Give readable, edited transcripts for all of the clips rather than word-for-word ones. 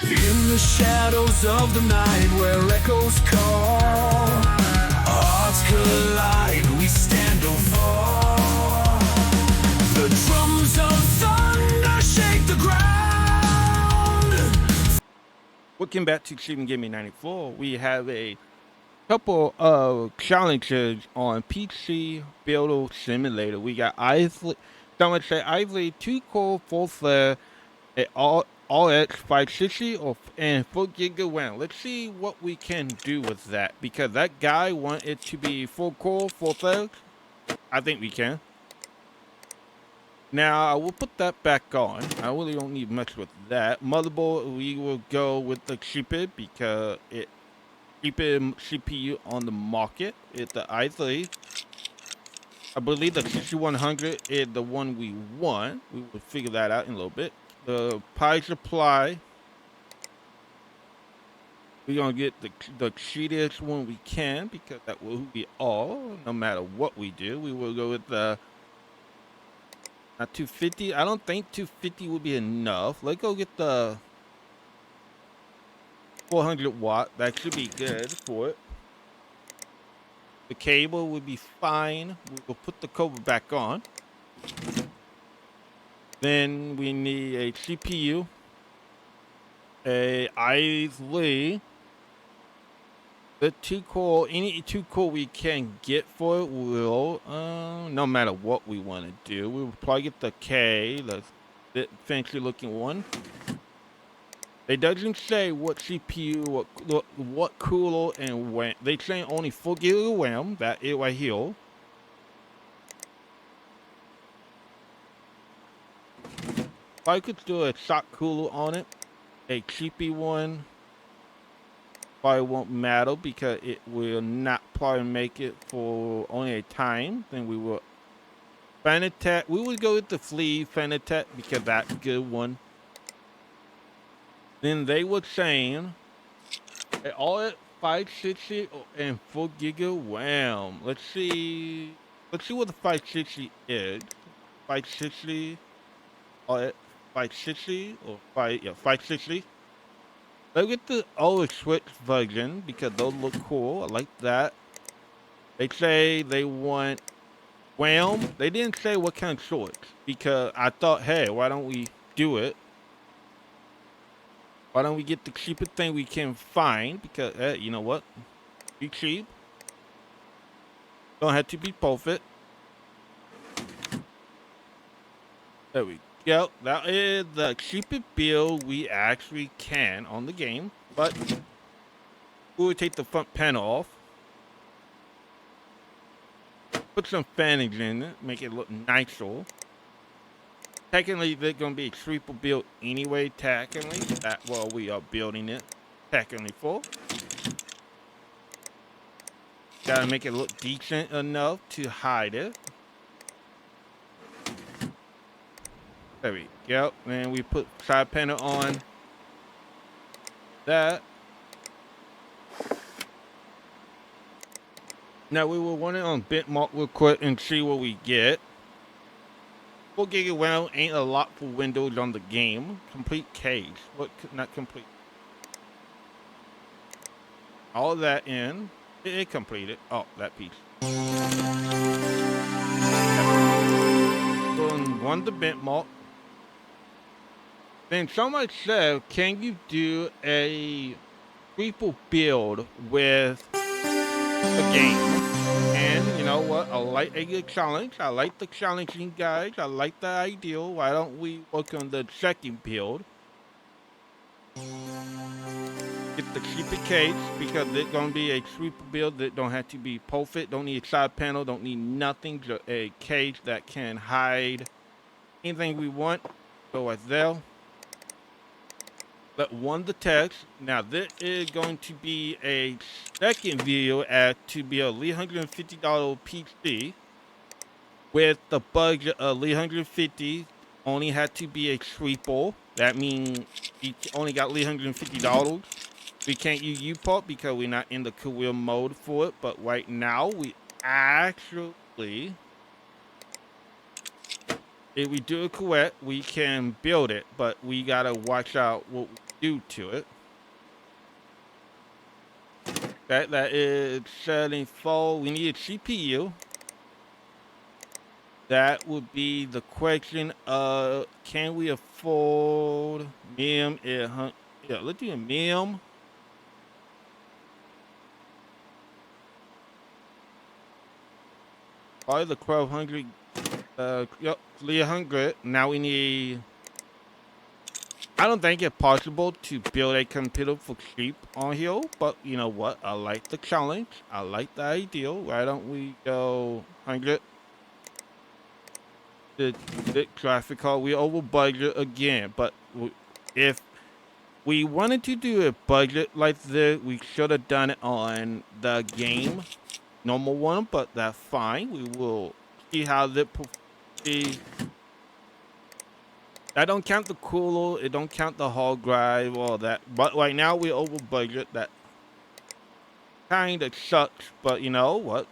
In the shadows of the night where echoes call, hearts collide, we stand or fall. The drums of thunder shake the ground. Welcome back to Extreme Gaming 94. We have a couple of challenges on PC Builder Simulator. We got Isley, someone say Isley 2 core 4 flare at RX 560 and 4 GB RAM. Let's see what we can do with that, because that guy wanted it to be 4 core 4 flare. I think we can. Now, I will put that back on. I really don't need much with that. Motherboard, we will go with the cheapest because it cheapest CPU on the market. It's the i3. I believe the 6100 is the one we want. We will figure that out in a little bit. The power supply, we're going to get the cheapest one we can because that will be all. No matter what we do, we will go with the 250. I don't think 250 would be enough. Let's go get the 400 watt. That should be good for it. The cable would be fine. We will put the cover back on. Then we need a CPU, a i3, the 2 core, any 2 core we can get for it will, no matter what we want to do. We will probably get the K, the fancy looking one. It doesn't say what CPU, what cooler, and when. They say only 4 GB RAM, that is right here. I could do a shock cooler on it, a cheapy one. Probably won't matter because it will not probably make it for only a time. Then we will Fanatec. We will go with the Flea Fanatec because that's a good one. Then they were saying all at 560 and 4 GB RAM. Let's see what the 560 is. 560 or at 560 or 560. Let's get the old Switch version because those look cool. I like that. They say they want RAM. They didn't say what kind of storage because I thought, hey, why don't we do it? Why don't we get the cheapest thing we can find? Because, you know what? Be cheap. Don't have to be perfect. There we go. That is the cheapest build we actually can on the game. But we will take the front panel off. Put some fannings in it. Make it look nicer. Technically, they're going to be a triple build anyway, technically. That's what we are building it technically for. Gotta make it look decent enough to hide it. There we go. And we put side panel on that. Now we will run it on Bitmark real quick and see what we get. 4 GB RAM ain't a lot for Windows on the game. Complete cage. What? Not complete. All that in. It completed. Oh, that piece. Run the Bitmark. Then somebody said, can you do a triple build with the game? And you know what? I like a good challenge. I like the challenging guys. I like the idea. Why don't we work on the second build? Get the cheaper cage because it's gonna be a triple build that don't have to be perfect. Don't need a side panel. Don't need nothing. Just a cage that can hide anything we want. Go right there. But one the text. Now this is going to be a second video to be a $350 PC with the budget of $350. Only had to be a triple. That means you only got $350. We can't use UPort because we're not in the career mode for it. But right now we actually, if we do it correct, we can build it. But we gotta watch out what we do to it. That is setting full. We need a CPU. That would be the question of, can we afford MIM? Yeah, let's do a MIM. Probably the 1200. Yep, 300. Now we need. I don't think it's possible to build a computer for cheap on here, but you know what? I like the challenge. I like the ideal. Why don't we go 100? The graphic card. We over budget again, but if we wanted to do a budget like this, we should have done it on the game, normal one, but that's fine. We will see how that proceeds. I don't count the cooler, it don't count the hard drive, all that. But right now we're over budget. That kind of sucks, but you know what?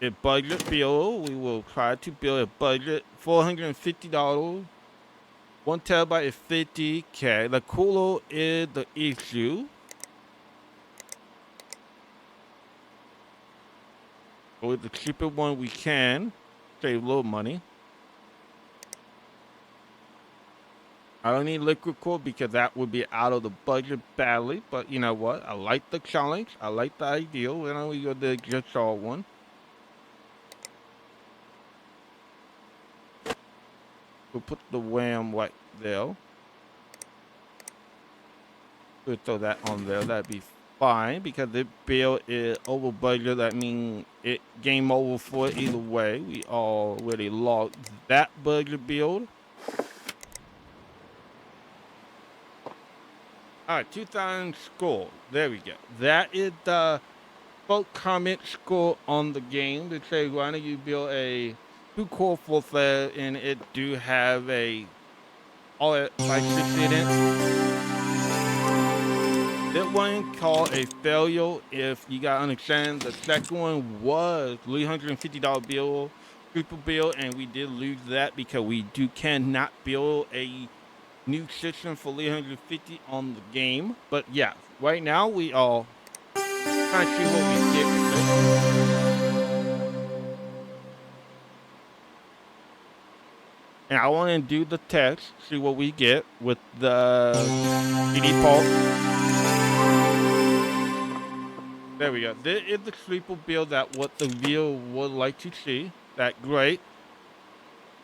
A budget build, we will try to build a budget $450. 1 terabyte is 50K. The cooler is the issue. With the cheaper one, we can save a little money. I don't need liquid cooled because that would be out of the budget badly. But you know what? I like the challenge. I like the ideal. And we go the just all one. We'll put the RAM right there. We'll throw that on there. That'd be fine because the build is over budget. That means it game over for it either way. We already logged that budget build. All right, 2000 score. There we go. That is the folk comment score on the game. They say, why don't you build a 2-core full thread, and it do have a all at 560 in it. That one called a failure. If you gotta understand, the second one was $350 bill, super bill, and we did lose that because we cannot build a new system for 350 on the game. But yeah, right now we all trying to see what we get with it. And I want to do the test, see what we get with the CD port. There we go. This is the sleeper build that what the viewer would like to see. That's great.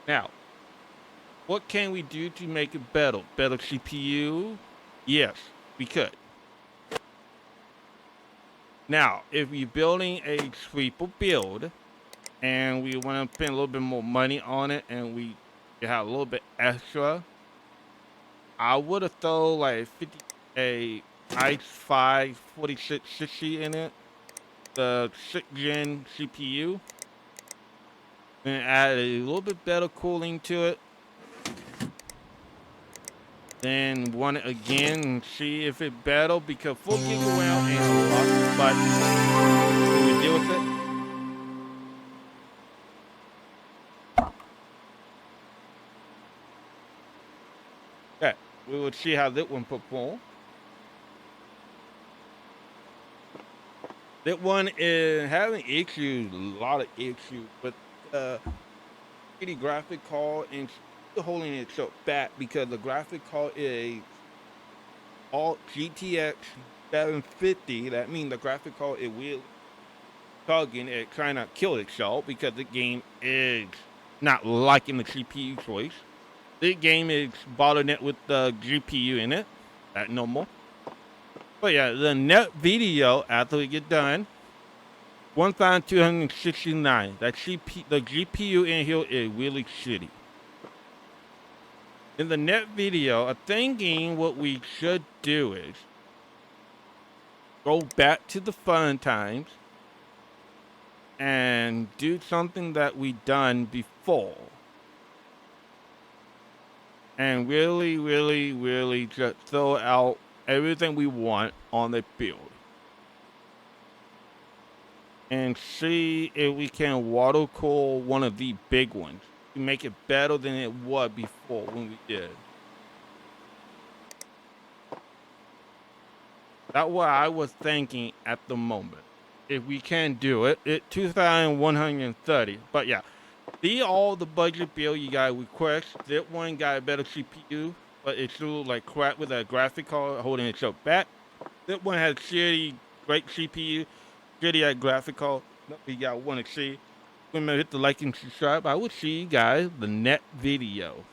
Now, what can we do to make it better? Better CPU? Yes, we could. Now, if you're building a sweeper build and we want to spend a little bit more money on it and we have a little bit extra, I would have thrown like a i5 4660 in it, the 6th gen CPU, and add a little bit better cooling to it. Then run it again and see if it better, because 4 GB RAM ain't a lot, but can we deal with it? Okay, we will see how that one performs. That one is having issues, a lot of issues, but 3D graphic card and holding itself back because the graphic card is all GTX 750. That means the graphic card is really tugging at trying to kill itself because the game is not liking the CPU choice. This game is bottleneck with the GPU in it. That's normal. But yeah, the net video after we get done, 1269. The GPU in here is really shitty. In the net video, I'm thinking what we should do is go back to the fun times and do something that we done before. And really, really, really just throw out everything we want on the build. And see if we can water cool one of the big ones to make it better than it was before when we did. That's what I was thinking at the moment. If we can do it, 2,130. But yeah, see all the budget bill you got request. That one got a better CPU, but it's still like crap with a graphic card holding itself back. That one has shitty, great CPU, shitty at graphic card. You got want to see. Remember, hit the like and subscribe. I will see you guys the next video.